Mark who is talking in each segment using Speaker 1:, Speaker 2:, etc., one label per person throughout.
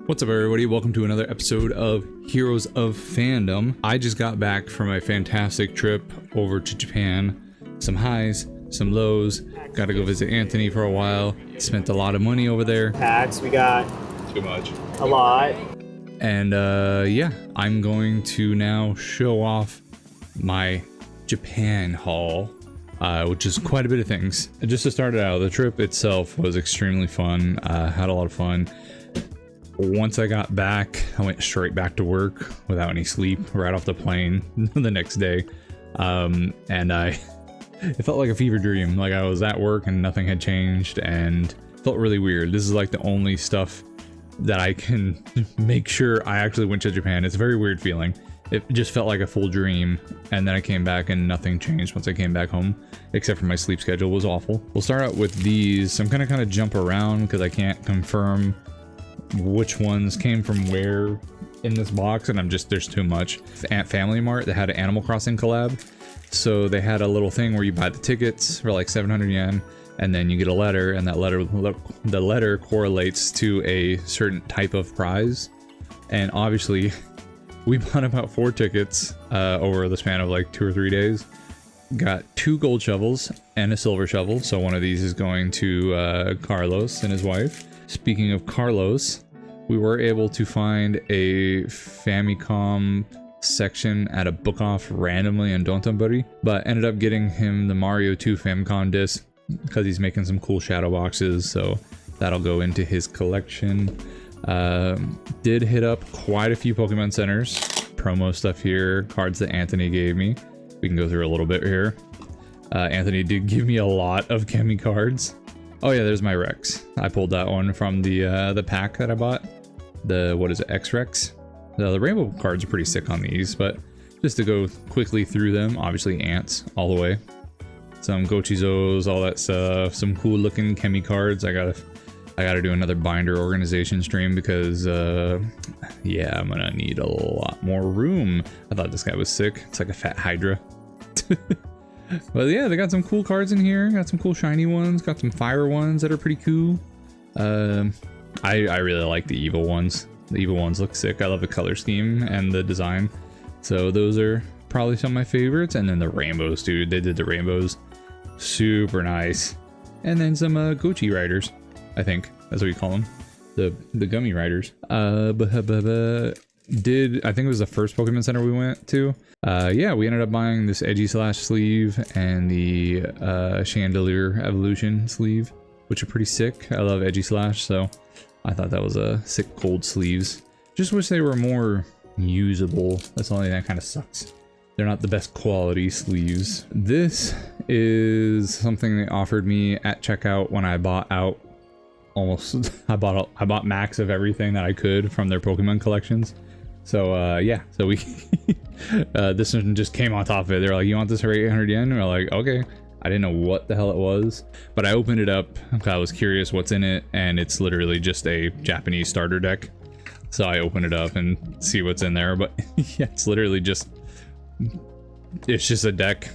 Speaker 1: What's up, everybody? Welcome to another episode of Heroes of Fandom. I just got back from a fantastic trip over to Japan. Some highs, some lows. Got to go visit Anthony for a while. Spent a lot of money over there.
Speaker 2: Packs, we got
Speaker 1: Too much.
Speaker 2: a lot.
Speaker 1: And yeah, I'm going to now show off my Japan haul, which is quite a bit of things. Just to start it out, the trip itself was extremely fun. Had a lot of fun. Once I got back, I went straight back to work without any sleep right off the plane the next day. It felt like a fever dream. Like I was at work and nothing had changed and felt really weird. This is like the only stuff that I can make sure I actually went to Japan. It's a very weird feeling. It just felt like a full dream, and then I came back and nothing changed once I came back home, except for my sleep schedule was awful. We'll start out with these. I'm gonna kind of jump around because I can't confirm which ones came from where in this box, and there's too much. At Family Mart, they had an Animal Crossing collab, so they had a little thing where you buy the tickets for like 700 yen, and then you get a letter, and that the letter correlates to a certain type of prize. And obviously we bought about 4 tickets over the span of like 2 or 3 days. Got 2 gold shovels and a silver shovel, so one of these is going to Carlos and his wife. Speaking of Carlos, we were able to find a Famicom section at a book off randomly in Dotonbori, but ended up getting him the Mario 2 Famicom disc because he's making some cool shadow boxes, so that'll go into his collection. Did hit up quite a few Pokemon centers, promo stuff here, cards that Anthony gave me. We can go through a little bit here. Anthony did give me a lot of Chemi cards. Oh yeah, there's my Rex. I pulled that one from the pack that I bought. What is it, X-Rex? The rainbow cards are pretty sick on these, but just to go quickly through them, obviously ants all the way. Some Gochizos, all that stuff. Some cool looking Chemi cards. I gotta do another binder organization stream because yeah, I'm gonna need a lot more room. I thought this guy was sick. It's like a fat Hydra. But yeah, they got some cool cards in here. Got some cool shiny ones. Got some fire ones that are pretty cool. I really like the evil ones. The evil ones look sick. I love the color scheme and the design. So those are probably some of my favorites. And then the rainbows, dude. They did the rainbows. Super nice. And then some Gochi riders, I think. That's what you call them. The gummy riders. I think it was the first Pokemon Center we went to. Yeah, we ended up buying this Edgy Slash sleeve and the Chandelier Evolution sleeve, which are pretty sick. I love Edgy Slash, so I thought that was a sick cold sleeves. Just wish they were more usable. That's the only thing that kind of sucks. They're not the best quality sleeves. This is something they offered me at checkout when I bought out almost. I bought max of everything that I could from their Pokemon collections. So yeah, so we this one just came on top of it. They're like, you want this for 800 yen? And we're like, okay. I didn't know what the hell it was, but I opened it up. I was curious what's in it, and it's literally just a Japanese starter deck. So I open it up and see what's in there, but yeah, it's literally just a deck.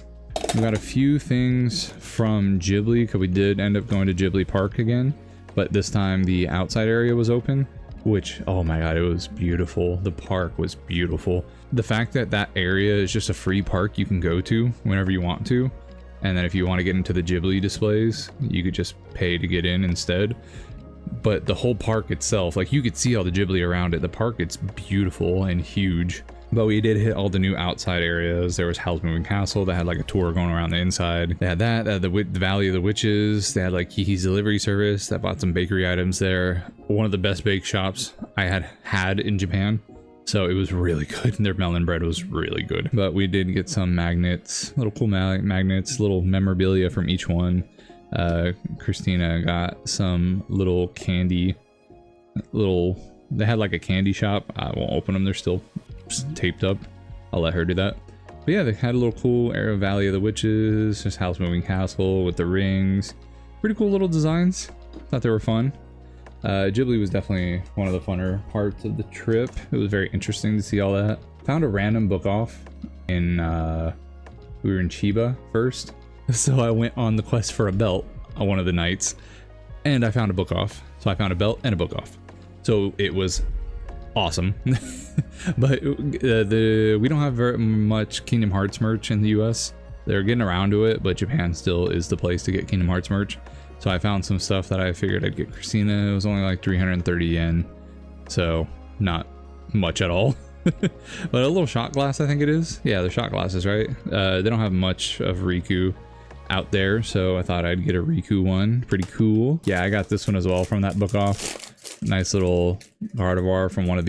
Speaker 1: We got a few things from Ghibli, because we did end up going to Ghibli Park again, but this time the outside area was open. Which, oh my god, it was beautiful. The park was beautiful. The fact that that area is just a free park you can go to whenever you want to, and then if you want to get into the Ghibli displays, you could just pay to get in instead. But the whole park itself, like you could see all the Ghibli around it. The park, it's beautiful and huge. But we did hit all the new outside areas. There was Howl's Moving Castle that had like a tour going around the inside. They had that, the Valley of the Witches. They had like Kiki's Delivery Service. I bought some bakery items there. One of the best bake shops I had in Japan. So it was really good. Their melon bread was really good. But we did get some magnets, little cool magnets, little memorabilia from each one. Christina got some little candy, they had like a candy shop. I won't open them. They're still taped up. I'll let her do that. But yeah, they had a little cool area, Valley of the Witches, just House Moving Castle with the rings. Pretty cool little designs. Thought they were fun. Ghibli was definitely one of the funner parts of the trip. It was very interesting to see all that. Found a random book off in we were in Chiba first, so I went on the quest for a belt on one of the nights, and I found a book off. So I found a belt and a book off. So it was awesome. But we don't have very much Kingdom Hearts merch in the US. They're getting around to it, but Japan still is the place to get Kingdom Hearts merch. So I found some stuff that I figured I'd get Christina. It was only like 330 yen, so not much at all. But a little shot glass, I think it is. Yeah, they're shot glasses, right? They don't have much of Riku out there, so I thought I'd get a Riku one. Pretty cool. Yeah, I got this one as well from that book off. Nice little Gardevoir from one of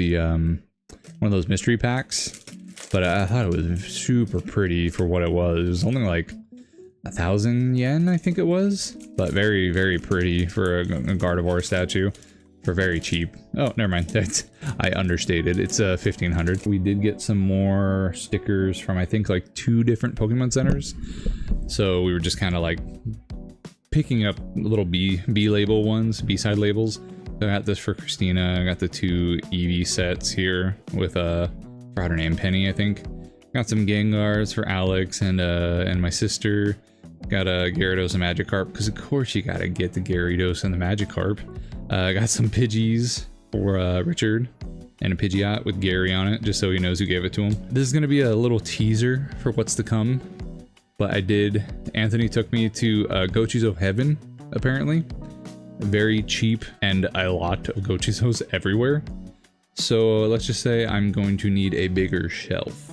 Speaker 1: those mystery packs. But I thought it was super pretty for what it was. It was only like 1,000 yen, I think it was, but very, very pretty for a Gardevoir statue for very cheap. Oh, never mind. I understated. It's 1,500. We did get some more stickers from, I think, like 2 different Pokemon centers. So we were just kind of like picking up little B label ones, B-side labels. So I got this for Christina. I got the 2 Eevee sets here with forgot her name, Penny, I think. Got some Gengars for Alex and my sister. Got a Gyarados and Magikarp, because of course you gotta get the Gyarados and the Magikarp. Got some Pidgeys for Richard, and a Pidgeot with Gary on it, just so he knows who gave it to him. This is gonna be a little teaser for what's to come, but Anthony took me to Gochizo Heaven, apparently. Very cheap, and a lot of Gochizos everywhere. So let's just say I'm going to need a bigger shelf.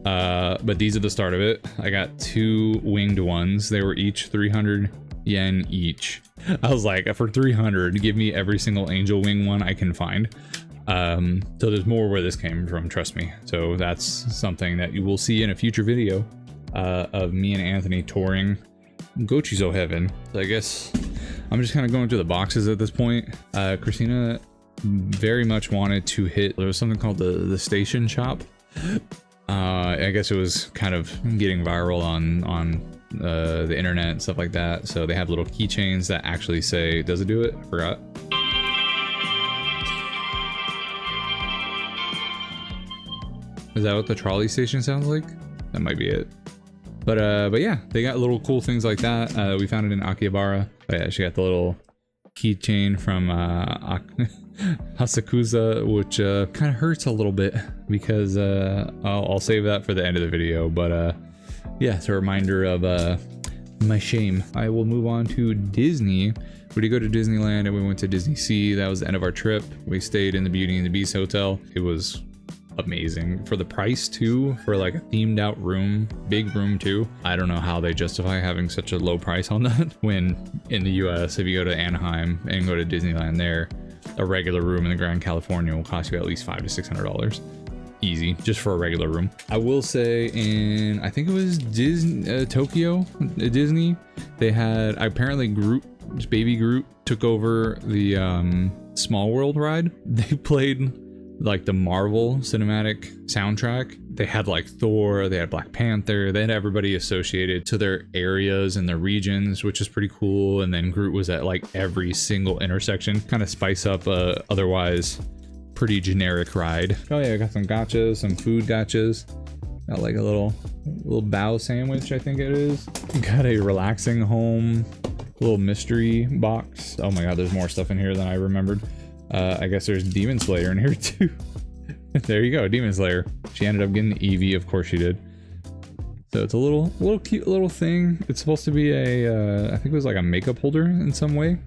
Speaker 1: But these are the start of it. I got 2 winged ones. They were each 300 yen each. I was like, for 300, give me every single angel wing one I can find. So there's more where this came from, trust me. So that's something that you will see in a future video of me and Anthony touring Gochizo Heaven. So I guess I'm just kind of going through the boxes at this point. Christina very much wanted to hit, there was something called the station shop. I guess it was kind of getting viral on the internet and stuff like that. So they have little keychains that actually say, does it do it? I forgot. Is that what the trolley station sounds like? That might be it. But yeah, they got little cool things like that. We found it in Akihabara. But yeah, she got the little keychain from Hasakusa, which kind of hurts a little bit because I'll save that for the end of the video. But yeah, it's a reminder of my shame. I will move on to Disney. We did go to Disneyland and we went to Disney Sea. That was the end of our trip. We stayed in the Beauty and the Beast hotel. It was amazing for the price too, for like a themed out room, big room too. I don't know how they justify having such a low price on that when in the US, if you go to Anaheim and go to Disneyland there, a regular room in the Grand California will cost you at least $500 to $600 easy, just for a regular room. I will say in, I think it was Tokyo Disney, they had apparently Groot, baby Groot took over the Small World ride. They played like the Marvel cinematic soundtrack. They had like Thor, they had Black Panther, they had everybody associated to their areas and their regions, which is pretty cool. And then Groot was at like every single intersection, kind of spice up a otherwise pretty generic ride. Oh yeah, I got some gachas, some food gachas. Got like a little bao sandwich, I think it is. Got a relaxing home little mystery box. Oh my god, there's more stuff in here than I remembered. I guess there's Demon Slayer in here too. There you go, Demon Slayer. She ended up getting the Eevee, of course she did. So it's a little cute little thing. It's supposed to be a, I think it was like a makeup holder in some way.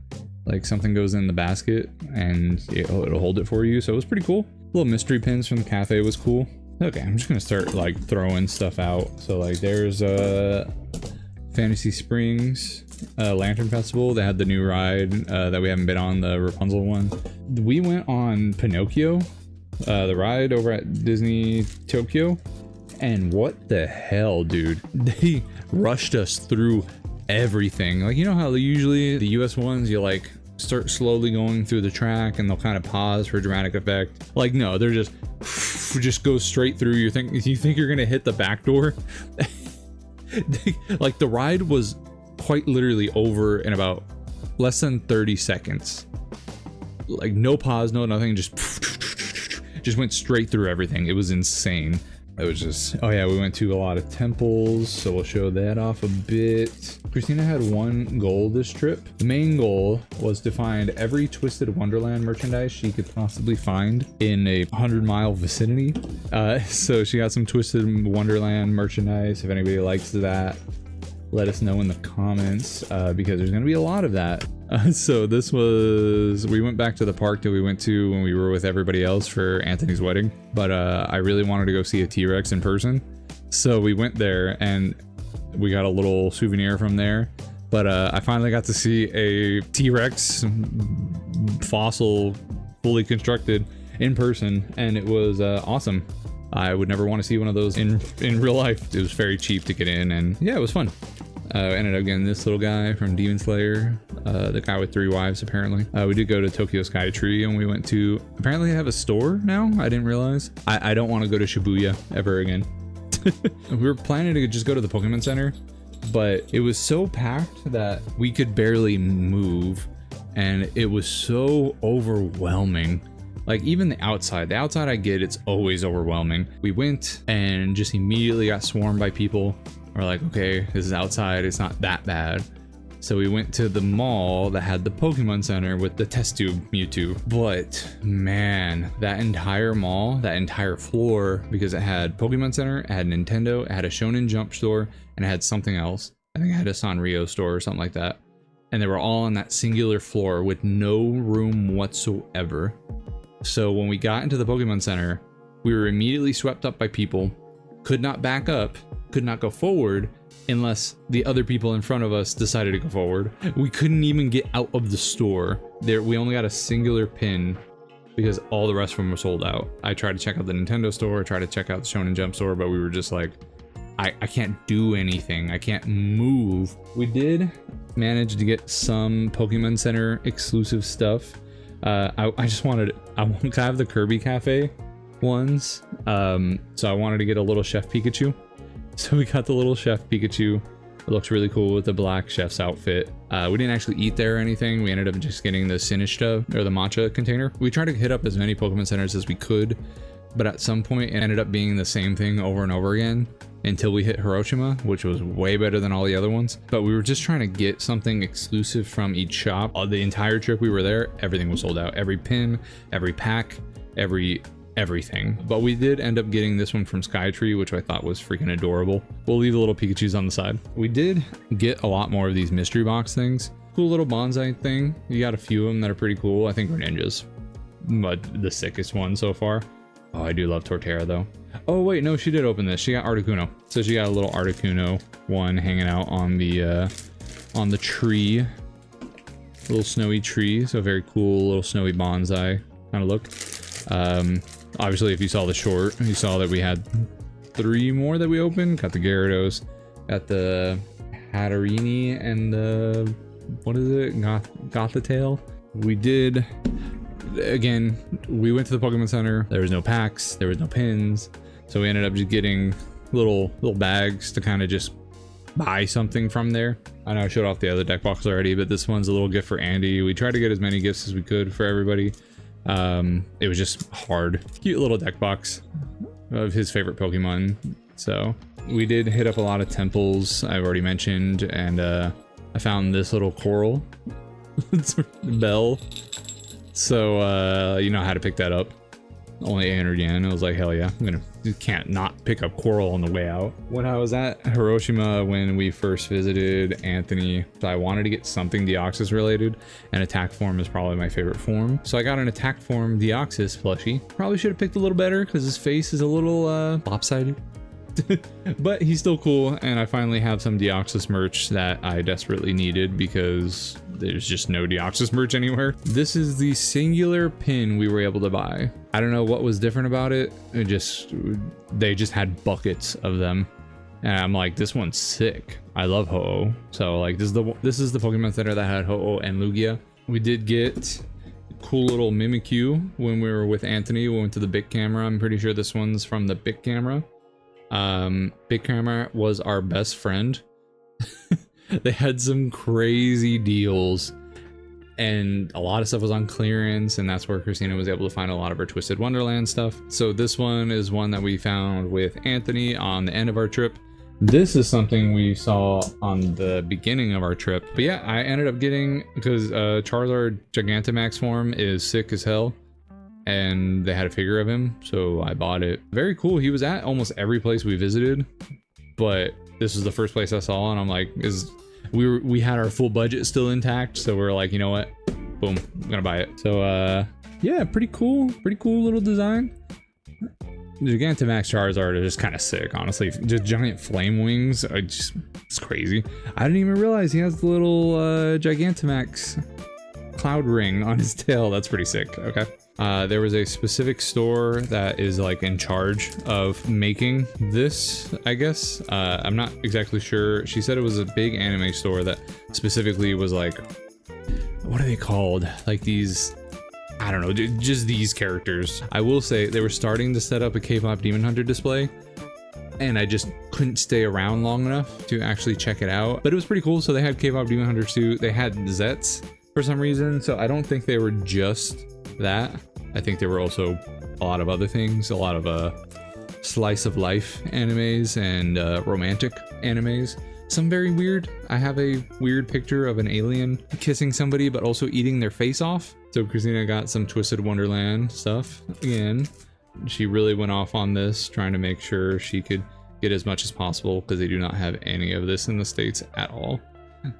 Speaker 1: Like something goes in the basket and it'll hold it for you. So it was pretty cool. Little mystery pins from the cafe was cool. Okay, I'm just gonna start like throwing stuff out. So like there's Fantasy Springs Lantern Festival. They had the new ride that we haven't been on, the Rapunzel one. We went on Pinocchio, the ride over at Disney Tokyo, and what the hell, dude, they rushed us through everything. Like, you know how usually the US ones, you like start slowly going through the track and they'll kind of pause for dramatic effect. Like, no, they're just go straight through. You think you're gonna hit the back door. Like the ride was quite literally over in about less than 30 seconds. Like no pause, no nothing, just went straight through everything. It was insane. It was just, oh yeah, we went to a lot of temples, so we'll show that off a bit. Christina had one goal this trip. The main goal was to find every Twisted Wonderland merchandise she could possibly find in a 100-mile vicinity. So she got some Twisted Wonderland merchandise. If anybody likes that, let us know in the comments, because there's gonna be a lot of that. So this was, we went back to the park that we went to when we were with everybody else for Anthony's wedding, but I really wanted to go see a T-Rex in person. So we went there and we got a little souvenir from there, but I finally got to see a T-Rex fossil, fully constructed, in person, and it was awesome. I would never want to see one of those in real life. It was very cheap to get in, and yeah, it was fun. Ended up getting this little guy from Demon Slayer, the guy with 3 wives apparently. We did go to Tokyo Sky Tree, and we went to, apparently they have a store now. I didn't realize. I don't want to go to Shibuya ever again. We were planning to just go to the Pokemon Center, but it was so packed that we could barely move, and it was so overwhelming. Like, even the outside I get, it's always overwhelming. We went and just immediately got swarmed by people. We're like, okay, this is outside, it's not that bad. So we went to the mall that had the Pokemon Center with the test tube Mewtwo. But man, that entire mall, that entire floor, because it had Pokemon Center, it had Nintendo, it had a Shonen Jump store, and it had something else. I think it had a Sanrio store or something like that. And they were all on that singular floor with no room whatsoever. So when we got into the Pokemon Center, we were immediately swept up by people, could not back up, could not go forward unless the other people in front of us decided to go forward. We couldn't even get out of the store. We only got a singular pin because all the rest of them were sold out. I tried to check out the Nintendo store, I tried to check out the Shonen Jump store, but we were just like, I can't do anything. I can't move. We did manage to get some Pokemon Center exclusive stuff. I just wanted, I have the Kirby Cafe ones. So I wanted to get a little Chef Pikachu. So we got the little Chef Pikachu. It looks really cool with the black chef's outfit. We didn't actually eat there or anything. We ended up just getting the Sinishta, or the matcha container. We tried to hit up as many Pokemon Centers as we could, but at some point it ended up being the same thing over and over again until we hit Hiroshima, which was way better than all the other ones. But we were just trying to get something exclusive from each shop. The entire trip we were there, everything was sold out. Every pin, every pack, everything. But we did end up getting this one from Skytree, which I thought was freaking adorable. We'll leave the little Pikachus on the side. We did get a lot more of these mystery box things. Cool little bonsai thing. You got a few of them that are pretty cool. I think Greninja's but the sickest one so far. Oh, I do love Torterra though. Oh wait, no, she did open this. She got Articuno. So she got a little Articuno one hanging out on the tree. Little snowy tree. So very cool little snowy bonsai kind of look. Obviously if you saw the short, you saw that we had 3 more that we opened. Got the Gyarados, got the Hatterini, and the, what is it, Gothitail. We did, again, we went to the Pokemon Center. There was no packs, there was no pins, so we ended up just getting little bags to kind of just buy something from there. I know I showed off the other deck box already, but this one's a little gift for Andy. We tried to get as many gifts as we could for everybody. It was just hard. Cute little deck box of his favorite Pokemon. So we did hit up a lot of temples I've already mentioned, and I found this little coral. It's a bell. So you know how to pick that up. Only 800 yen. I was like, hell yeah, you can't not pick up coral on the way out. When I was at Hiroshima when we first visited Anthony, I wanted to get something Deoxys related, and attack form is probably my favorite form. So I got an attack form Deoxys plushie. Probably should have picked a little better because his face is a little lopsided. But he's still cool, and I finally have some Deoxys merch that I desperately needed because there's just no Deoxys merch anywhere. This is the singular pin we were able to buy. I don't know what was different about it. They just had buckets of them, and I'm like, this one's sick. I love Ho-Oh. So like this is the Pokemon Center that had Ho-Oh and Lugia. We did get cool little Mimikyu when we were with Anthony. We went to the Big Camera. I'm pretty sure this one's from the Big Camera. Big Camera was our best friend. They had some crazy deals, and a lot of stuff was on clearance, and that's where Christina was able to find a lot of her Twisted Wonderland stuff. So this one is one that we found with Anthony on the end of our trip. This is something we saw on the beginning of our trip. But yeah, I ended up getting, because Charizard Gigantamax form is sick as hell, and they had a figure of him, so I bought it. Very cool. He was at almost every place we visited, but this is the first place I saw, and I'm like, we had our full budget still intact, so we're like, you know what, boom, I'm gonna buy it. So yeah, pretty cool little design. The Gigantamax Charizard is just kind of sick, honestly. Just giant flame wings, it's crazy. I didn't even realize he has the little Gigantamax cloud ring on his tail. That's pretty sick. Okay. There was a specific store that is like in charge of making this, I guess. I'm not exactly sure. She said it was a big anime store that specifically was like, what are they called? Like these, I don't know, just these characters. I will say they were starting to set up a K-pop Demon Hunter display, and I just couldn't stay around long enough to actually check it out. But it was pretty cool. So they had K-pop Demon Hunter 2. They had Zets for some reason. So I don't think they were just that. I think there were also a lot of other things, a lot of slice of life animes and romantic animes. Some very weird. I have a weird picture of an alien kissing somebody but also eating their face off. So Christina got some Twisted Wonderland stuff again. She really went off on this, trying to make sure she could get as much as possible, because they do not have any of this in the States at all.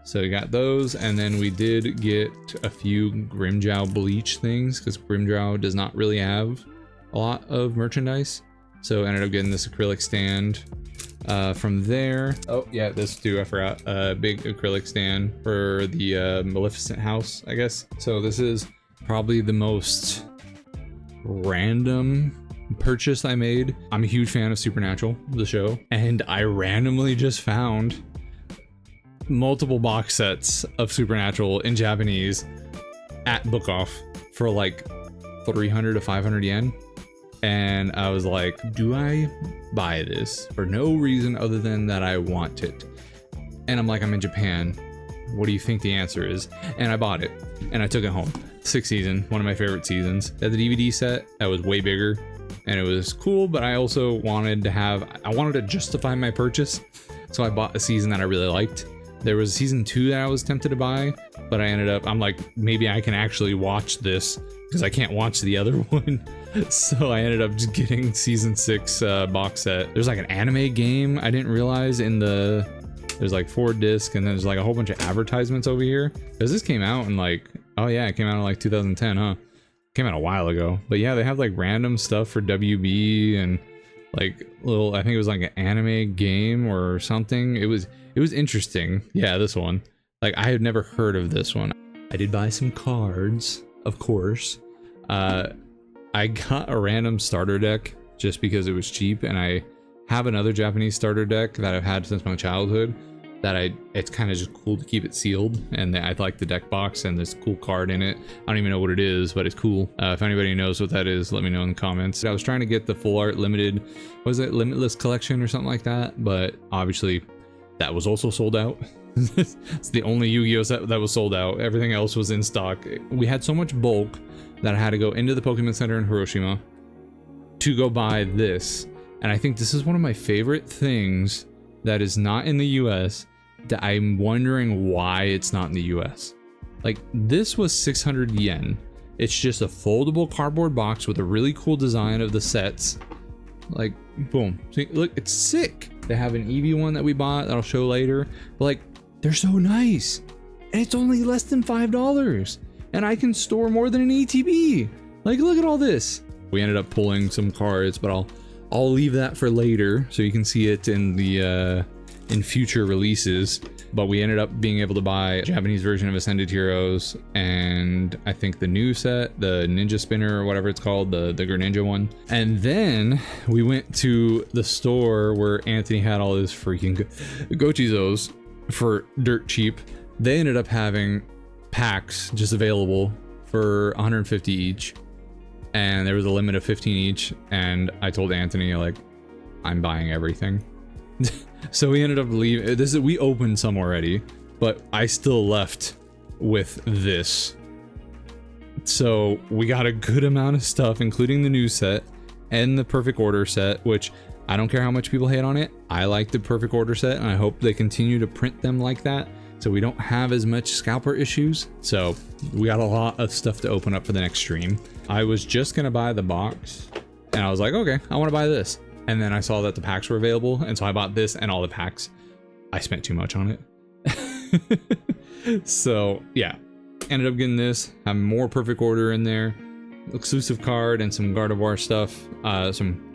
Speaker 1: So we got those, and then we did get a few Grimmjow bleach things, because Grimmjow does not really have a lot of merchandise. So ended up getting this acrylic stand. From there, oh yeah, this too, I forgot, a big acrylic stand for the Maleficent house, I guess. So this is probably the most random purchase I made. I'm a huge fan of Supernatural, the show, and I randomly just found multiple box sets of Supernatural in Japanese at Book Off for like 300 to 500 yen. And I was like, do I buy this for no reason other than that I want it? And I'm like, I'm in Japan. What do you think the answer is? And I bought it and I took it home. 6th season, one of my favorite seasons. They had the DVD set that was way bigger and it was cool, but I also wanted to justify my purchase. So I bought a season that I really liked. There was season 2 that I was tempted to buy, but I'm like, maybe I can actually watch this because I can't watch the other one. So I ended up just getting season 6 box set. There's like an anime game I didn't realize there's like 4 discs, and then there's like a whole bunch of advertisements over here. Because this came out in like, oh yeah, it came out in like 2010, huh? Came out a while ago. But yeah, they have like random stuff for WB and like little, I think it was like an anime game or something. It was interesting. Yeah, this one. Like, I had never heard of this one. I did buy some cards, of course. I got a random starter deck just because it was cheap, and I have another Japanese starter deck that I've had since my childhood that it's kind of just cool to keep it sealed, and I like the deck box and this cool card in it. I don't even know what it is, but it's cool. If anybody knows what that is, let me know in the comments. I was trying to get the full art limited, was it Limitless collection or something like that, but obviously that was also sold out. It's the only Yu-Gi-Oh set that was sold out. Everything else was in stock. We had so much bulk that I had to go into the Pokemon Center in Hiroshima to go buy this. And I think this is one of my favorite things that is not in the US, that I'm wondering why it's not in the US. Like, this was 600 yen. It's just a foldable cardboard box with a really cool design of the sets. Like, boom. See, look, it's sick. They have an Eevee one that we bought that I'll show later. But like, they're so nice. And it's only less than $5. And I can store more than an ETB. Like, look at all this. We ended up pulling some cards, but I'll leave that for later so you can see it in the in future releases. But we ended up being able to buy a Japanese version of Ascended Heroes, and I think the new set, the Ninja Spinner or whatever it's called, the Greninja one. And then we went to the store where Anthony had all his freaking Gochizos for dirt cheap. They ended up having packs just available for 150 each, and there was a limit of 15 each, and I told Anthony, like, I'm buying everything. So we ended up leaving. We opened some already, but I still left with this So we got a good amount of stuff, including the new set and the Perfect Order set, which I don't care how much people hate on it. I like the Perfect Order set, and I hope they continue to print them like that so we don't have as much scalper issues. So we got a lot of stuff to open up for the next stream. I was just gonna buy the box, and I was like, okay, I want to buy this. And then I saw that the packs were available, and so I bought this and all the packs. I spent too much on it. So yeah, ended up getting this. Have more Perfect Order in there, exclusive card, and some Gardevoir stuff. Some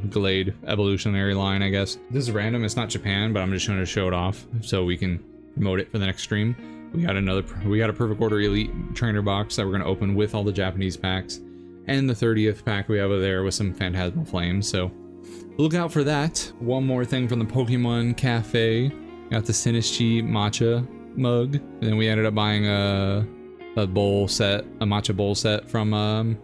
Speaker 1: Glade evolutionary line, I guess. This is random. It's not Japan, but I'm just going to show it off so we can promote it for the next stream. We got a Perfect Order Elite Trainer box that we're going to open with all the Japanese packs, and the 30th pack we have over there with some Phantasmal Flames. So look out for that. One more thing from the Pokemon Cafe. Got the Sinistchi matcha mug, and then we ended up buying a matcha bowl set from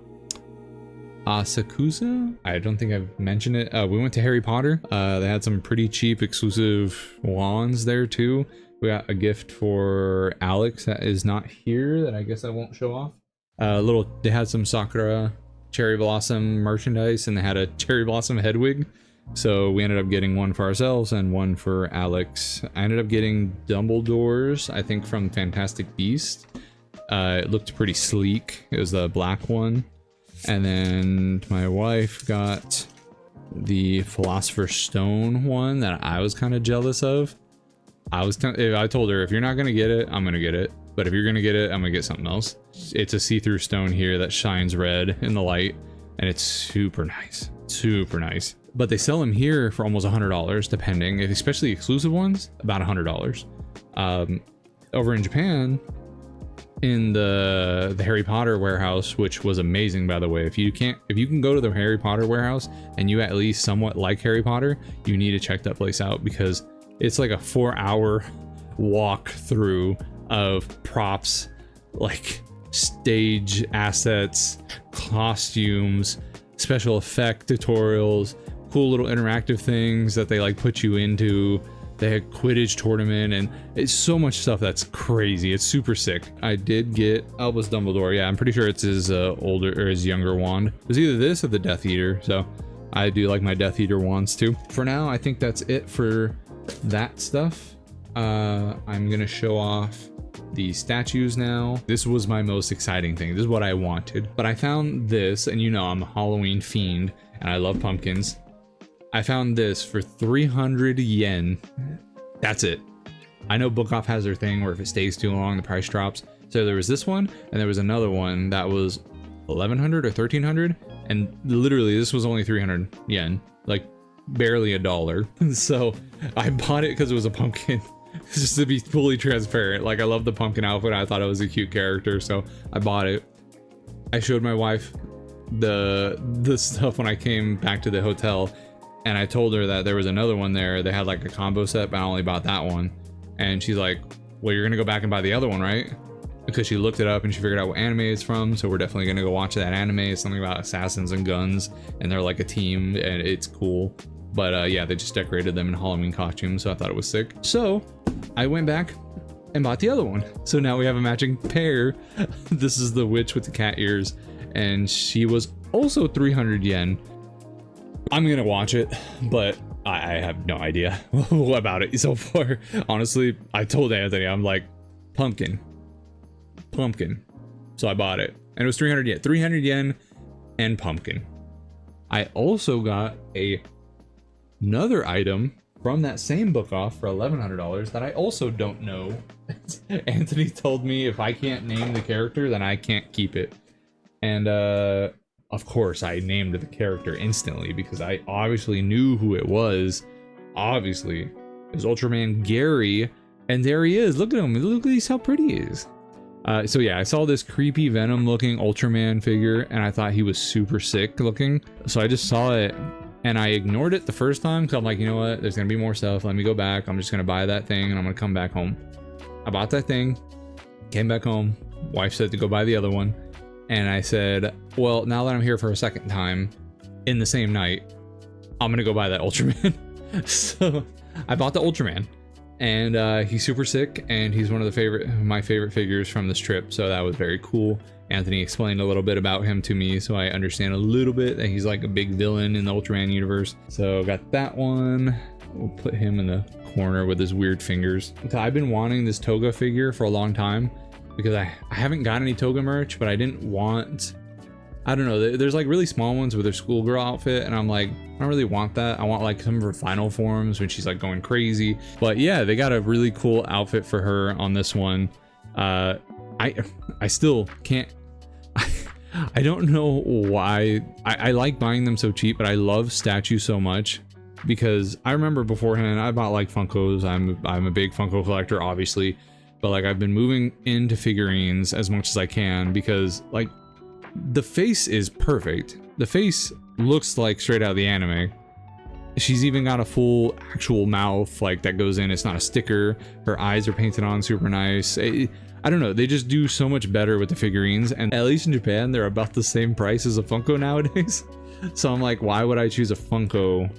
Speaker 1: Asakusa. I don't think I've mentioned it. We went to Harry Potter. They had some pretty cheap exclusive wands there too. We got a gift for Alex that is not here that I guess I won't show off. They had some Sakura Cherry Blossom merchandise, and they had a Cherry Blossom Hedwig. So we ended up getting one for ourselves and one for Alex. I ended up getting Dumbledore's, I think from Fantastic Beasts. It looked pretty sleek. It was the black one. And then my wife got the Philosopher's Stone one that I was kind of jealous of. I told her, if you're not going to get it, I'm going to get it. But if you're going to get it, I'm going to get something else. It's a see-through stone here that shines red in the light. And it's super nice. Super nice. But they sell them here for almost $100, depending. Especially exclusive ones, about $100. Over in Japan, in the Harry Potter warehouse, which was amazing, by the way. If you can go to the Harry Potter warehouse and you at least somewhat like Harry Potter, you need to check that place out, because it's like a 4-hour walk through of props, like stage assets, costumes, special effect tutorials, cool little interactive things that they like put you into. They had Quidditch tournament, and it's so much stuff that's crazy. It's super sick. I did get Albus Dumbledore. Yeah, I'm pretty sure it's his his younger wand. It was either this or the Death Eater, so I do like my Death Eater wands too. For now, I think that's it for that stuff. I'm gonna show off the statues now. This was my most exciting thing. This is what I wanted. But I found this, and you know I'm a Halloween fiend, and I love pumpkins. I found this for 300 yen. That's it. I know Book Off has their thing where if it stays too long, the price drops. So there was this one, and there was another one that was 1100 or 1300, and literally this was only 300 yen, like barely $1. So I bought it because it was a pumpkin. Just to be fully transparent, like I love the pumpkin outfit. I thought it was a cute character, so I bought it. I showed my wife the stuff when I came back to the hotel, and I told her that there was another one there. They had like a combo set, but I only bought that one. And she's like, well, you're gonna go back and buy the other one, right? Because she looked it up and she figured out what anime it's from. So we're definitely gonna go watch that anime. It's something about assassins and guns, and they're like a team, and it's cool. But yeah, they just decorated them in Halloween costumes, so I thought it was sick. So I went back and bought the other one. So now we have a matching pair. This is the witch with the cat ears, and she was also 300 yen. I'm gonna watch it, but I have no idea about it so far. Honestly, I told Anthony, I'm like, pumpkin. So I bought it, and it was 300 yen. 300 yen and pumpkin. I also got another item from that same Book Off for $1,100 that I also don't know. Anthony told me if I can't name the character, then I can't keep it. And of course I named the character instantly because I obviously knew who it was. Obviously, it was Ultraman Gary, and there he is. Look at him. Look at how pretty he is. So yeah, I saw this creepy Venom looking Ultraman figure, and I thought he was super sick looking. So I just saw it, and I ignored it the first time because I'm like, you know what? There's gonna be more stuff. Let me go back. I'm just gonna buy that thing, and I'm gonna come back home. I bought that thing, came back home. Wife said to go buy the other one, and I said, well, now that I'm here for a second time in the same night, I'm gonna go buy that Ultraman. So I bought the Ultraman, and he's super sick, and he's one of my favorite figures from this trip. So that was very cool. Anthony explained a little bit about him to me, so I understand a little bit that he's like a big villain in the Ultraman universe. So got that one. We'll put him in the corner with his weird fingers. So I've been wanting this Toga figure for a long time because I haven't got any Toga merch, but I didn't want, I don't know, there's like really small ones with her schoolgirl outfit, and I'm like, I don't really want that. I want like some of her final forms when she's like going crazy. But yeah, they got a really cool outfit for her on this one. I still can't, I don't know why. I like buying them so cheap, but I love statues so much because I remember beforehand I bought like Funkos. I'm a big Funko collector, obviously, but like I've been moving into figurines as much as I can because like the face is perfect. The face looks like straight out of the anime. She's even got a full actual mouth like that goes in. It's not a sticker. Her eyes are painted on super nice. I don't know, they just do so much better with the figurines, and at least in Japan they're about the same price as a Funko nowadays. So I'm like, why would I choose a Funko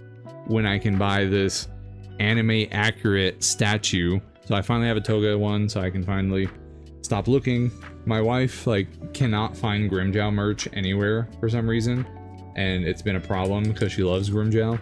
Speaker 1: when I can buy this anime accurate statue? So I finally have a Toga one, so I can finally stop looking. My wife like cannot find Grimmjow merch anywhere for some reason, and it's been a problem because she loves Grimmjow.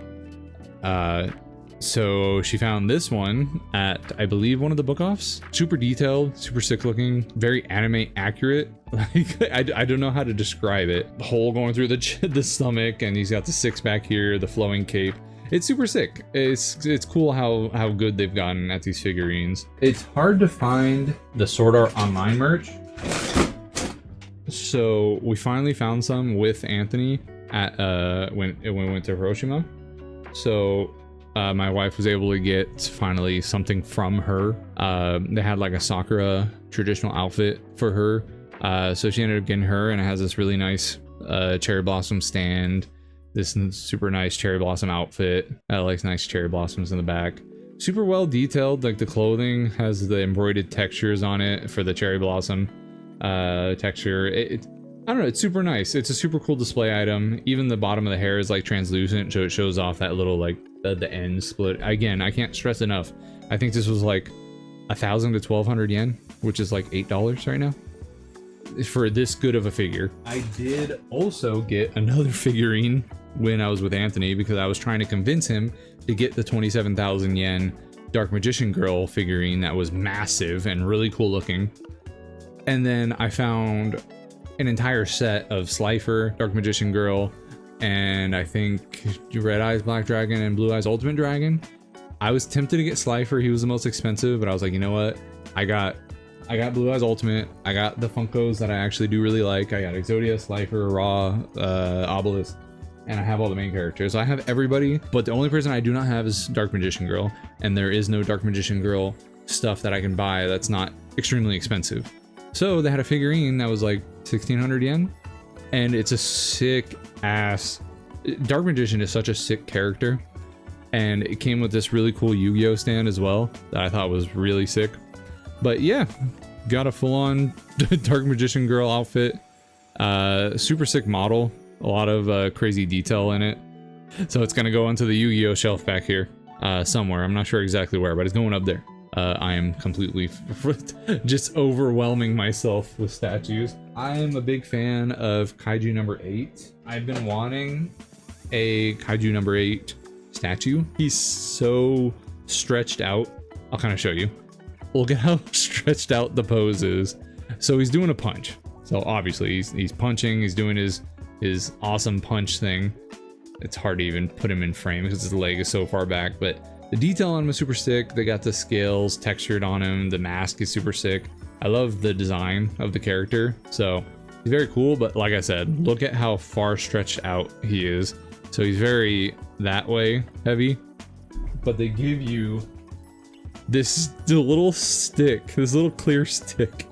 Speaker 1: So she found this one at, I believe, one of the book offs. Super detailed, super sick looking, very anime accurate. Like I don't know how to describe it. The hole going through the stomach, and he's got the six pack here, the flowing cape. It's super sick. It's cool how good they've gotten at these figurines. It's hard to find the Sword Art Online merch. So we finally found some with Anthony at when we went to Hiroshima. So my wife was able to get finally something from her. They had like a Sakura traditional outfit for her. So she ended up getting her, and it has this really nice cherry blossom stand. This super nice cherry blossom outfit. Like nice cherry blossoms in the back. Super well detailed. Like the clothing has the embroidered textures on it for the cherry blossom texture. I don't know, it's super nice. It's a super cool display item. Even the bottom of the hair is like translucent, so it shows off that little like the end split. Again, I can't stress enough, I think this was like 1,000 to 1,200 yen, which is like $8 right now for this good of a figure. I did also get another figurine when I was with Anthony because I was trying to convince him to get the 27,000 yen Dark Magician Girl figurine that was massive and really cool looking. And then I found an entire set of Slifer, Dark Magician Girl, and I think Red Eyes Black Dragon and Blue Eyes Ultimate Dragon. I was tempted to get Slifer. He was the most expensive, but I was like, you know what? I got Blue Eyes Ultimate. I got the Funkos that I actually do really like. I got Exodia, Slifer, Ra, Obelisk, and I have all the main characters. So I have everybody, but the only person I do not have is Dark Magician Girl, and there is no Dark Magician Girl stuff that I can buy that's not extremely expensive. So they had a figurine that was like 1,600 yen, and it's a sick ass. Dark Magician is such a sick character, and it came with this really cool Yu-Gi-Oh stand as well that I thought was really sick. But yeah, got a full-on Dark Magician Girl outfit. Super sick model, a lot of crazy detail in it. So it's gonna go onto the Yu-Gi-Oh shelf back here somewhere. I'm not sure exactly where, but it's going up there. I am completely just overwhelming myself with statues. I am a big fan of Kaiju number 8. I've been wanting a Kaiju number 8 statue. He's so stretched out. I'll kind of show you. Look at how stretched out the pose is. So he's doing a punch. So obviously he's punching. He's doing his awesome punch thing. It's hard to even put him in frame because his leg is so far back, but the detail on him is super sick. They got the scales textured on him. The mask is super sick. I love the design of the character. So he's very cool, but like I said, look at how far stretched out he is. So he's very that way heavy, but they give you this little stick, this little clear stick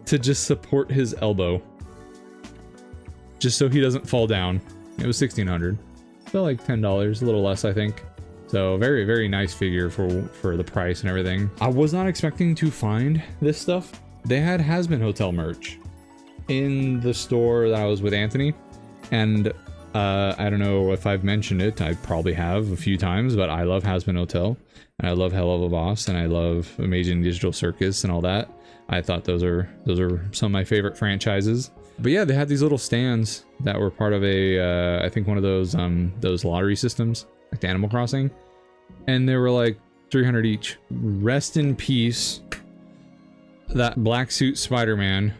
Speaker 1: to just support his elbow, just so he doesn't fall down. It was 1,600, so like $10, a little less, I think. So very, very nice figure for the price and everything. I was not expecting to find this stuff. They had Hazbin Hotel merch in the store that I was with Anthony, and I don't know if I've mentioned it. I probably have a few times, but I love Hazbin Hotel, and I love Hell of a Boss, and I love Amazing Digital Circus and all that. I thought those are some of my favorite franchises. But yeah, they had these little stands that were part of a, I think one of those lottery systems, like the Animal Crossing. And they were like 300 each. Rest in peace. That black suit Spider-Man.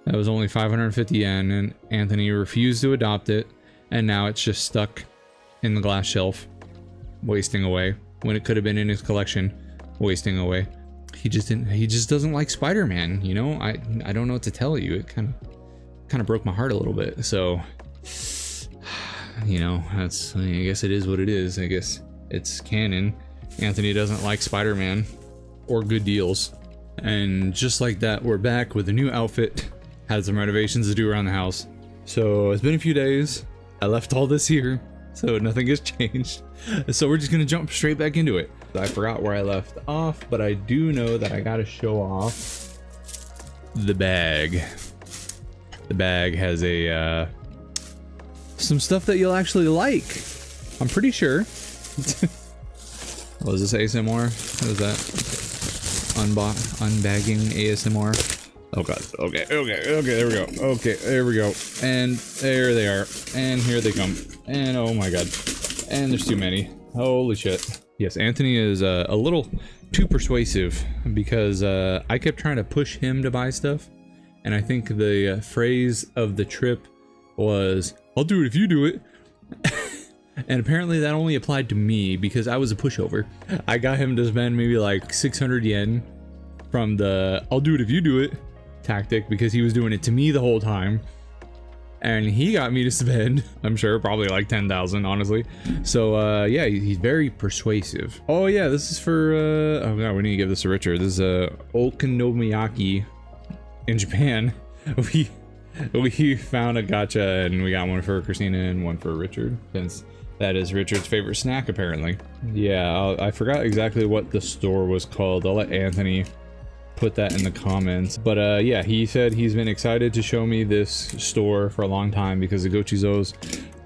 Speaker 1: That was only 550 yen, and Anthony refused to adopt it. And now it's just stuck in the glass shelf, wasting away. When it could have been in his collection, wasting away. He just doesn't like Spider-Man, you know? I don't know what to tell you. It kind of broke my heart a little bit. So, you know, I guess it is what it is. I guess it's canon. Anthony doesn't like Spider-Man or good deals. And just like that, we're back with a new outfit. Had some renovations to do around the house. So it's been a few days. I left all this here, so nothing has changed. So we're just gonna jump straight back into it. I forgot where I left off, but I do know that I gotta show off the bag. The bag has a some stuff that you'll actually like. I'm pretty sure. What is this, ASMR? What is that? Unbagging ASMR. Oh god. Okay, there we go. Okay, there we go. And there they are. And here they come. And oh my god. And there's too many. Holy shit. Yes, Anthony is a little too persuasive because I kept trying to push him to buy stuff. And I think the phrase of the trip was, I'll do it if you do it. And apparently that only applied to me because I was a pushover. I got him to spend maybe like 600 yen from the I'll do it if you do it tactic because he was doing it to me the whole time. And he got me to spend, I'm sure, probably like 10,000, honestly. So, yeah, he's very persuasive. Oh, yeah, this is for, oh, God, we need to give this to Richard. This is, Okonomiyaki in Japan. We found a gacha, and we got one for Christina and one for Richard, since that is Richard's favorite snack, apparently. Yeah, I forgot exactly what the store was called. I'll let Anthony put that in the comments, but yeah, he said he's been excited to show me this store for a long time because the gochizos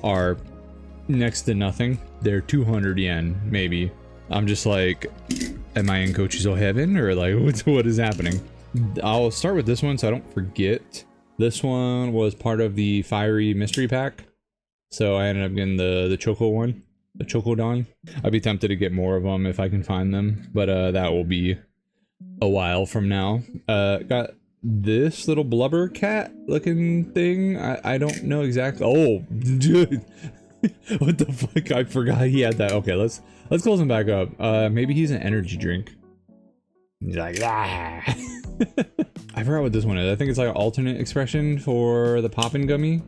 Speaker 1: are next to nothing. They're 200 yen, maybe. I'm just like, am I in gochizo heaven, or like what is happening? I'll start with this one so I don't forget. This one was part of the Fiery Mystery Pack, so I ended up getting the Choco one, the Chocodon. I'd be tempted to get more of them if I can find them, but that will be a while from now. Got this little blubber cat looking thing. I don't know exactly. Oh, dude. What the fuck? I forgot he had that. Okay, let's close him back up. Maybe he's an energy drink. He's like, ah. I forgot what this one is. I think it's like an alternate expression for the poppin' gummy.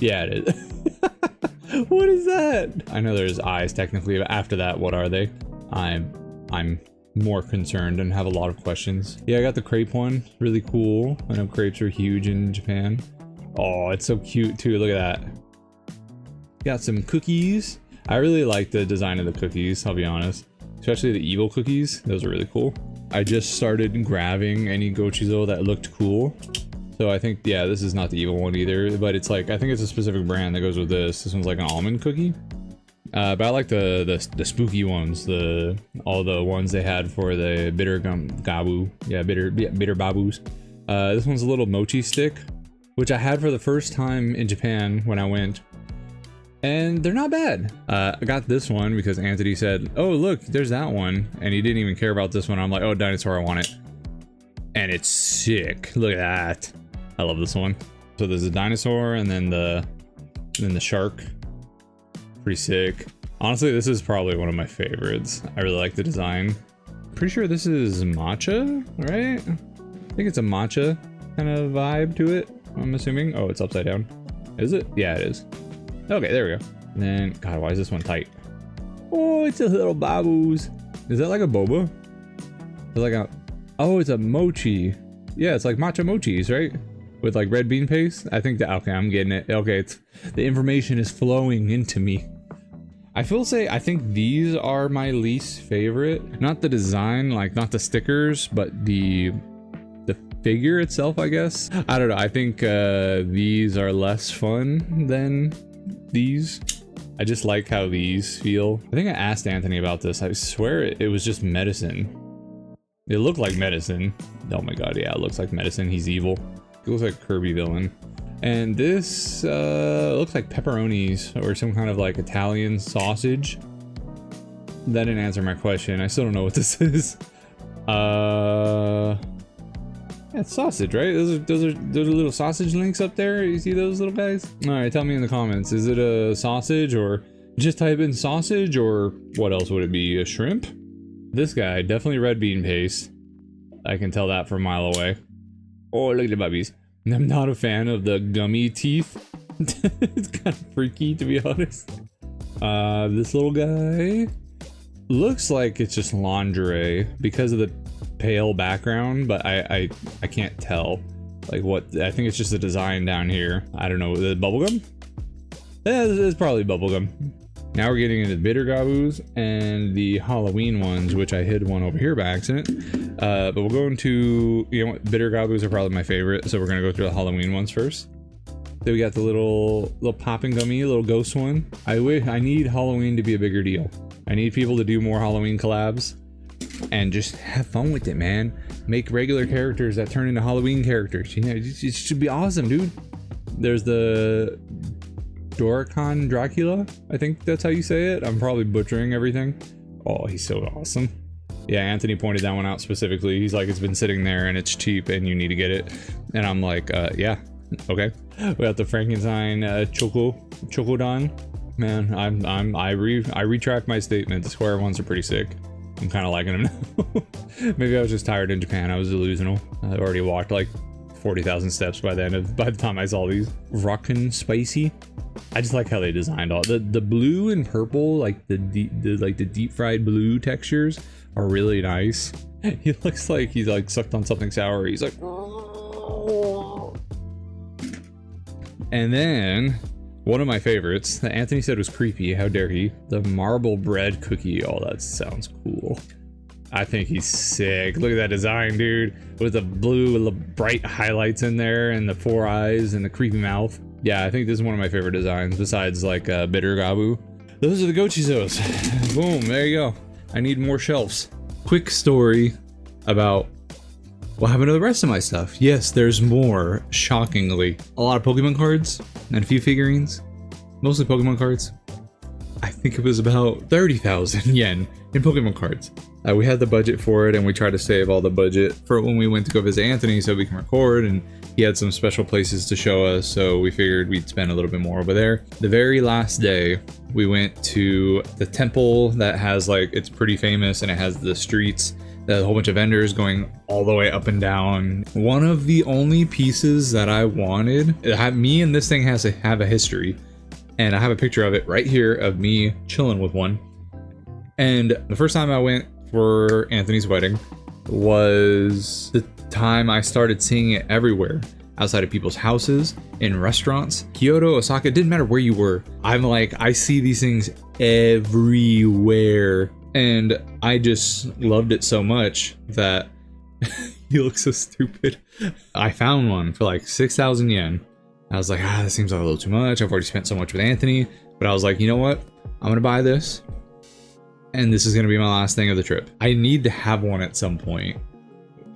Speaker 1: Yeah, it is. What is that? I know there's eyes technically, but after that, what are they? I'm more concerned and have a lot of questions. Yeah, I got the crepe one. Really cool. I know crepes are huge in Japan. Oh, it's so cute too. Look at that. Got some cookies. I really like the design of the cookies, I'll be honest. Especially the evil cookies. Those are really cool. I just started grabbing any gochizo that looked cool. So I think, yeah, this is not the evil one either, but it's like, I think it's a specific brand that goes with this. This one's like an almond cookie. But I like the spooky ones, all the ones they had for the bitter gabu. Yeah, bitter babus. This one's a little mochi stick, which I had for the first time in Japan when I went, and they're not bad. I got this one because Anthony said, oh look, there's that one, and he didn't even care about this one. I'm like, oh, dinosaur, I want it. And it's sick. Look at that. I love this one. So there's a dinosaur and then the shark. Pretty sick. Honestly, this is probably one of my favorites. I really like the design. Pretty sure this is matcha, right? I think it's a matcha kind of vibe to it, I'm assuming. Oh, it's upside down. Is it? Yeah, it is. Okay, there we go. And then, God, why is this one tight? Oh, it's a little baboos. Is that like a boba? It's like a, oh, it's a mochi. Yeah, it's like matcha mochis, right? With like red bean paste. I think that, okay, I'm getting it. Okay, it's, the information is flowing into me. I think these are my least favorite. Not the design, like not the stickers, but the figure itself, I guess. I don't know. I think these are less fun than these. I just like how these feel. I think I asked Anthony about this. I swear it was just medicine. It looked like medicine. Oh my god, yeah, it looks like medicine. He's evil. It looks like a Kirby villain. And this looks like pepperonis or some kind of like Italian sausage. That didn't answer my question. I still don't know what this is. Yeah, it's sausage, right? Those are little sausage links up there. You see those little guys? All right, tell me in the comments. Is it a sausage, or just type in sausage, or what else would it be? A shrimp? This guy, definitely red bean paste. I can tell that from a mile away. Oh, look at the bubbies. I'm not a fan of the gummy teeth. It's kind of freaky, to be honest. This little guy looks like it's just lingerie because of the pale background, but I can't tell like what. I think it's just the design down here. I don't know. The bubblegum? Yeah, it's probably bubblegum. Now we're getting into the bitter gabus and the Halloween ones, which I hid one over here by accident. But we'll go into, you know what, bitter gabus are probably my favorite, so we're gonna go through the Halloween ones first. Then we got the little popping gummy, little ghost one. I need Halloween to be a bigger deal. I need people to do more Halloween collabs and just have fun with it, man. Make regular characters that turn into Halloween characters. You know, it should be awesome, dude. There's the Doricon Dracula. I think that's how you say it. I'm probably butchering everything. Oh, he's so awesome. Yeah, Anthony pointed that one out specifically. He's like, it's been sitting there and it's cheap and you need to get it. And I'm like, yeah, okay. We got the Frankenstein Chocodon. Man, I retract my statement. The square ones are pretty sick. I'm kind of liking them now. Maybe I was just tired in Japan. I was delusional. I already walked like 40,000 steps by the time I saw these. Rockin' Spicy. I just like how they designed all the blue and purple, like the deep fried blue textures are really nice. He looks like he's like sucked on something sour. He's like, and then one of my favorites that Anthony said was creepy. How dare he? The marble bread cookie. Oh, that sounds cool. I think he's sick. Look at that design, dude. With the blue, bright highlights in there, and the 4 eyes, and the creepy mouth. Yeah, I think this is one of my favorite designs, besides like Bitter Gabu. Those are the Gochizos. Boom, there you go. I need more shelves. Quick story about what happened to the rest of my stuff. Yes, there's more, shockingly. A lot of Pokemon cards, and a few figurines. Mostly Pokemon cards. I think it was about 30,000 yen in Pokemon cards. We had the budget for it, and we tried to save all the budget for when we went to go visit Anthony so we can record, and he had some special places to show us, so we figured we'd spend a little bit more over there. The very last day, we went to the temple that has like, it's pretty famous, and it has the streets, a whole bunch of vendors going all the way up and down. One of the only pieces that I wanted, me and this thing has to have a history, and I have a picture of it right here of me chilling with one. And the first time I went for Anthony's wedding was the time I started seeing it everywhere, outside of people's houses, in restaurants, Kyoto, Osaka, it didn't matter where you were. I'm like, I see these things everywhere, and I just loved it so much that you look so stupid. I found one for like 6,000 yen. I was like, that seems like a little too much. I've already spent so much with Anthony, but I was like, you know what? I'm gonna buy this, and this is gonna be my last thing of the trip. I need to have one at some point.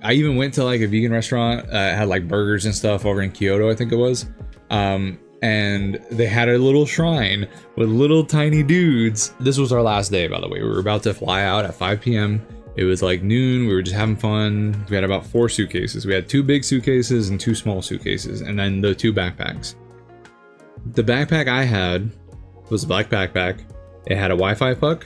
Speaker 1: I even went to like a vegan restaurant, had like burgers and stuff over in Kyoto, I think it was. And they had a little shrine with little tiny dudes. This was our last day, by the way. We were about to fly out at 5 p.m. It was like noon. We were just having fun. We had about 4 suitcases. We had 2 big suitcases and 2 small suitcases, and then the 2 backpacks. The backpack I had was a black backpack. It had a Wi-Fi puck.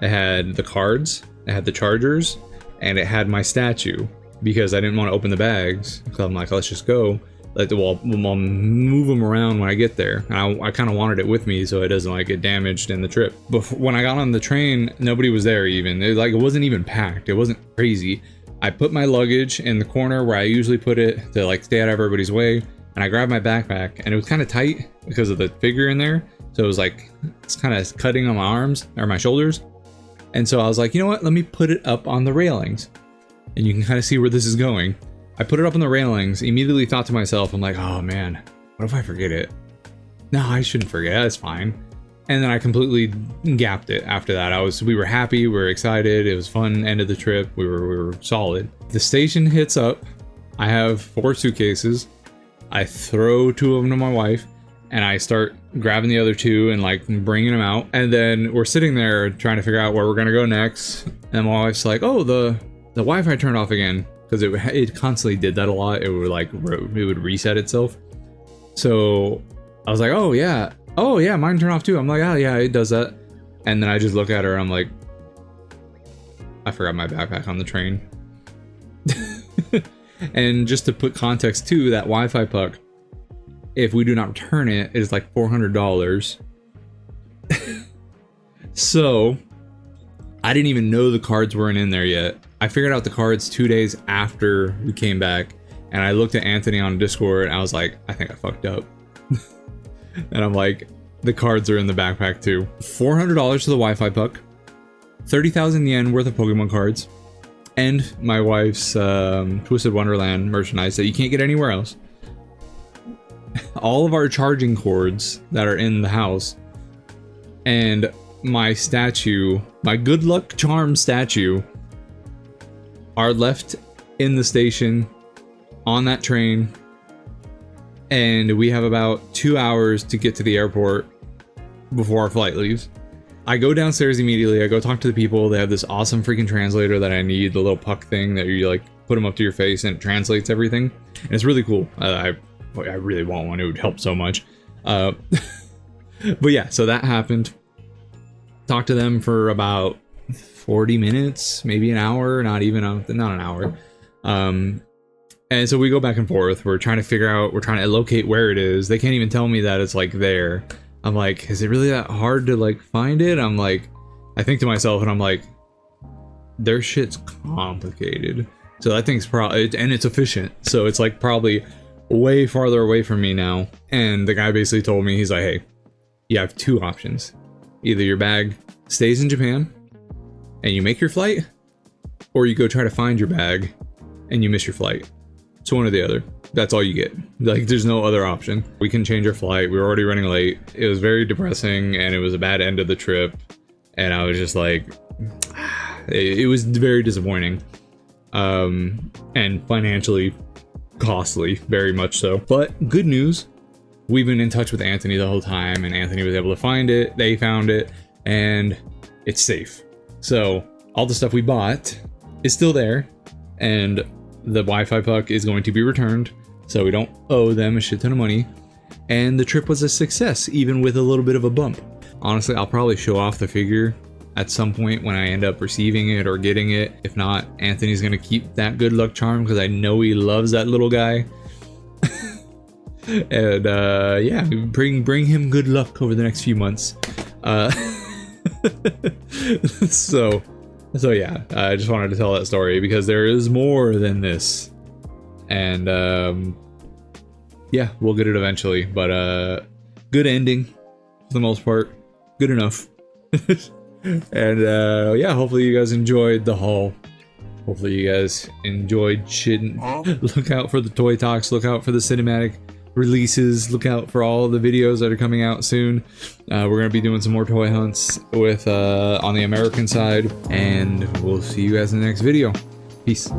Speaker 1: It had the cards. It had the chargers. And it had my statue, because I didn't want to open the bags. So I'm like, let's just go. Like, well, I'll move them around when I get there. And I kind of wanted it with me so it doesn't like get damaged in the trip. But when I got on the train, nobody was there even. It wasn't even packed. It wasn't crazy. I put my luggage in the corner where I usually put it to like stay out of everybody's way. And I grabbed my backpack, and it was kind of tight because of the figure in there. So it was like, it's kind of cutting on my arms or my shoulders. And so I was like, you know what? Let me put it up on the railings. And you can kind of see where this is going. I put it up on the railings, immediately thought to myself, I'm like, oh man, what if I forget it? No, I shouldn't forget, it's fine. And then I completely gapped it after that. We were happy, we were excited, it was fun, end of the trip, we were solid. The station hits up, I have 4 suitcases, I throw 2 of them to my wife, and I start grabbing the other 2 and like bringing them out. And then we're sitting there trying to figure out where we're gonna go next. And my wife's like, "Oh, the Wi-Fi turned off again," because it constantly did that a lot. It would reset itself. So I was like, "Oh yeah, mine turned off too." I'm like, "Oh yeah, it does that." And then I just look at her. I'm like, I forgot my backpack on the train. And just to put context too, that Wi-Fi puck, if we do not return it, it is like $400. So I didn't even know the cards weren't in there yet. I figured out the cards 2 days after we came back, and I looked at Anthony on Discord and I was like, I think I fucked up. And I'm like, the cards are in the backpack too. $400 to the Wi-Fi puck, 30,000 yen worth of Pokemon cards, and my wife's Twisted Wonderland merchandise that you can't get anywhere else. All of our charging cords that are in the house, and my statue, my good luck charm statue, are left in the station on that train. And we have about 2 hours to get to the airport before our flight leaves. I go downstairs immediately. I go talk to the people. They have this awesome freaking translator that I need, the little puck thing that you like put them up to your face and it translates everything. And it's really cool. I really want one. It would help so much. But yeah, so that happened. Talked to them for about 40 minutes, maybe an hour, not an hour. And so we go back and forth. We're trying to locate where it is. They can't even tell me that it's like there. I'm like, is it really that hard to like find it? I'm like, I think to myself and I'm like, their shit's complicated. So that thing's probably, and it's efficient. So it's like probably way farther away from me now. And the guy basically told me, he's like, hey, you have 2 options. Either your bag stays in Japan and you make your flight, or you go try to find your bag and you miss your flight. It's one or the other. That's all you get. Like, there's no other option. We can change our flight. We were already running late. It was very depressing and it was a bad end of the trip. And I was just like, it was very disappointing. And financially costly, very much so. But good news, we've been in touch with Anthony the whole time, and Anthony was able to find it. They found it, and it's safe. So all the stuff we bought is still there, and the Wi-Fi puck is going to be returned, so we don't owe them a shit ton of money. And the trip was a success, even with a little bit of a bump. Honestly, I'll probably show off the figure at some point when I end up receiving it or getting it. If not, Anthony's gonna keep that good luck charm because I know he loves that little guy. And yeah, bring him good luck over the next few months. So yeah, I just wanted to tell that story because there is more than this. And yeah, we'll get it eventually, but good ending for the most part. Good enough. And yeah, hopefully you guys enjoyed the haul. Hopefully you guys enjoyed shitting. Look out for the toy talks, look out for the cinematic releases, look out for all the videos that are coming out soon. We're gonna be doing some more toy hunts with on the American side, and we'll see you guys in the next video. Peace.